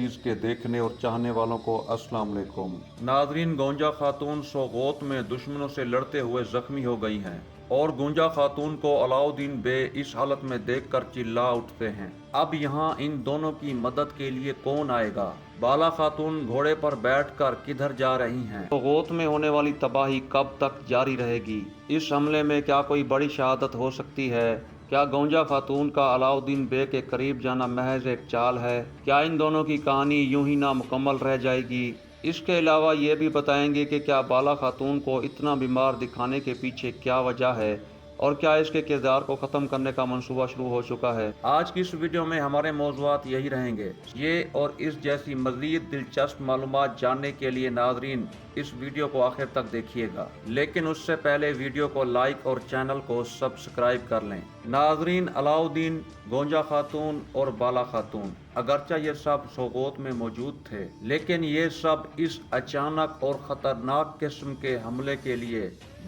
चीज़ के देखने और चाहने वालों को अस्सलाम वालेकुम। नाजरीन, गौंजा खातून सोगोत में दुश्मनों से लड़ते हुए जख्मी हो गई हैं और गौंजा खातून को अलाउद्दीन बे इस हालत में देखकर चिल्ला उठते हैं। अब यहाँ इन दोनों की मदद के लिए कौन आएगा? बाला खातून घोड़े पर बैठकर किधर जा रही हैं? सोगोत में होने वाली तबाही कब तक जारी रहेगी? इस हमले में क्या कोई बड़ी शहादत हो सकती है? क्या गौंजा खातून का अलाउद्दीन बे के करीब जाना महज एक चाल है? क्या इन दोनों की कहानी यूं ही नामुकम्मल रह जाएगी? इसके अलावा ये भी बताएंगे कि क्या बाला खातून को इतना बीमार दिखाने के पीछे क्या वजह है और क्या इसके किरदार को ख़त्म करने का मंसूबा शुरू हो चुका है। आज की इस वीडियो में हमारे मौज़ूआत यही रहेंगे। ये और इस जैसी मज़ीद दिलचस्प मालूमात जानने के लिए नाज़रीन इस वीडियो को आखिर तक देखिएगा, लेकिन उससे पहले वीडियो को लाइक और चैनल को सब्सक्राइब कर लें। नाज़रीन, अलाउद्दीन, गौंजा खातून और बाला खातून अगरचा ये सब सोगोत में मौजूद थे, लेकिन ये सब इस अचानक और ख़तरनाक किस्म के हमले के लिए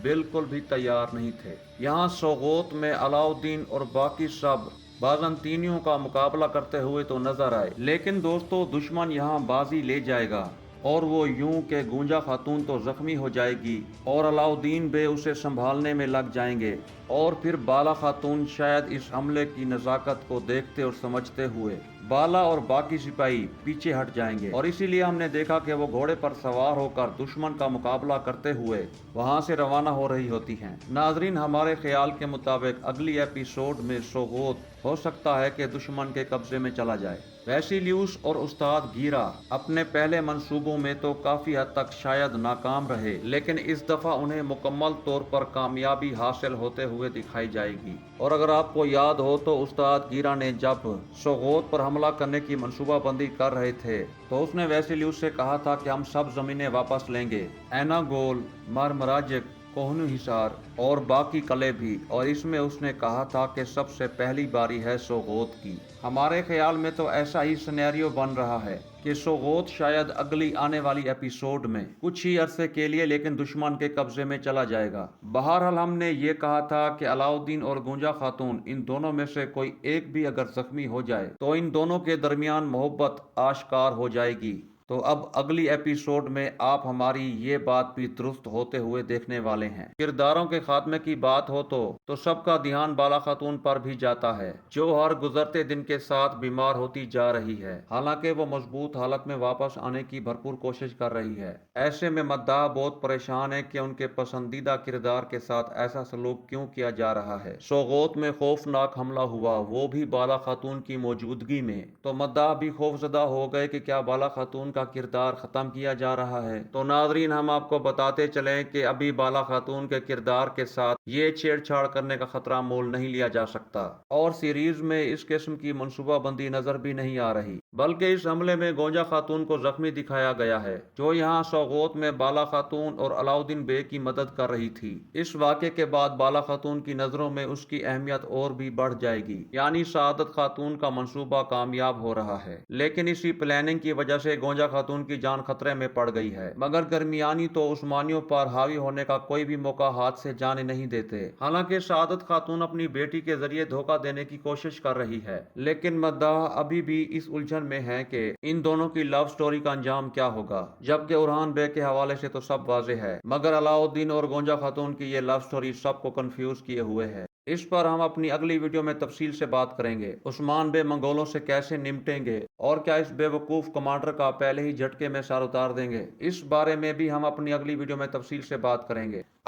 बिल्कुल भी तैयार नहीं थे। यहाँ सोगोत में अलाउद्दीन और बाकी सब बाज़ंतीनियों का मुकाबला करते हुए तो नजर आए, लेकिन दोस्तों दुश्मन यहाँ बाजी ले जाएगा और वो यूं के गौंजा खातून तो जख्मी हो जाएगी और अलाउद्दीन बे उसे संभालने में लग जाएंगे और फिर बाला खातून शायद इस हमले की नज़ाकत को देखते और समझते हुए बाला और बाकी सिपाही पीछे हट जाएंगे और इसीलिए हमने देखा कि वो घोड़े पर सवार होकर दुश्मन का मुकाबला करते हुए वहां से रवाना हो रही होती हैं। नाजरीन, हमारे ख्याल के मुताबिक अगली एपिसोड में सोगोत हो सकता है कि दुश्मन के कब्जे में चला जाए। वैसिलियुस और उस्ताद गीरा अपने पहले मंसूबों में तो काफी हद तक शायद नाकाम रहे, लेकिन इस दफा उन्हें मुकम्मल तौर पर कामयाबी हासिल होते हुए दिखाई जाएगी। और अगर आपको याद हो तो उस्ताद गीरा ने जब सोगोत पर हमला करने की मंसूबाबंदी कर रहे थे तो उसने वैसिलियुस से कहा था कि हम सब जमीनें वापस लेंगे, एनागोल, मरमराजिक, कोहनू हिसार और बाकी कले भी, और इसमें उसने कहा था कि सबसे पहली बारी है सोगोत की। हमारे ख्याल में तो ऐसा ही सिनेरियो बन रहा है कि सोगोत शायद अगली आने वाली एपिसोड में कुछ ही अरसे के लिए लेकिन दुश्मन के कब्जे में चला जाएगा। बहरहाल हमने ये कहा था कि अलाउद्दीन और गौंजा खातून, इन दोनों में से कोई एक भी अगर जख्मी हो जाए तो इन दोनों के दरमियान मोहब्बत आश्कार हो जाएगी। तो अब अगली एपिसोड में आप हमारी ये बात भी दुरुस्त होते हुए देखने वाले हैं। किरदारों के खात्मे की बात हो तो सबका ध्यान बाला खातून पर भी जाता है, जो हर गुजरते दिन के साथ बीमार होती जा रही है। हालांकि वो मजबूत हालत में वापस आने की भरपूर कोशिश कर रही है। ऐसे में मद्दाह बहुत परेशान है कि उनके पसंदीदा किरदार के साथ ऐसा सलूक क्यों किया जा रहा है। सोगोत में खौफनाक हमला हुआ, वो भी बाला खातून की मौजूदगी में, तो मद्दाह भी खौफजदा हो गए कि क्या बाला खातून का किरदार खत्म किया जा रहा है। तो नाजरीन, हम आपको बताते चलें कि अभी बाला खातून के किरदार के साथ ये छेड़छाड़ करने का खतरा मोल नहीं लिया जा सकता और सीरीज में इस किस्म की मनसूबाबंदी नजर भी नहीं आ रही, बल्कि इस हमले में गौंजा खातून को जख्मी दिखाया गया है, जो यहाँ सोगोत में बाला खातून और अलाउद्दीन बे की मदद कर रही थी। इस वाक़े के बाद बाला खातून की नजरों में उसकी अहमियत और भी बढ़ जाएगी, यानी सआदत खातून का मंसूबा कामयाब हो रहा है। लेकिन इसी प्लानिंग की वजह से गौंजा खातून की जान खतरे में पड़ गई है, मगर गर्मियानी तो उस्मानियों पर हावी होने का कोई भी मौका हाथ से जाने नहीं देते। हालांकि सआदत खातून अपनी बेटी के जरिए धोखा देने की कोशिश कर रही है, लेकिन मद्दाह अभी भी इस उलझन में है कि इन दोनों की लव स्टोरी का अंजाम क्या होगा, जबकि उरहान बे के हवाले से तो सब वाज़ेह है, मगर अलाउद्दीन और गौंजा खातून की ये लव स्टोरी सबको कंफ्यूज किए हुए है। इस पर हम अपनी अगली वीडियो में तफसील से बात करेंगे। उस्मान बे मंगोलों से कैसे निपटेंगे और क्या इस बेवकूफ कमांडर का पहले ही झटके में सर उतार देंगे, इस बारे में भी हम अपनी अगली वीडियो में तफसील से बात करेंगे।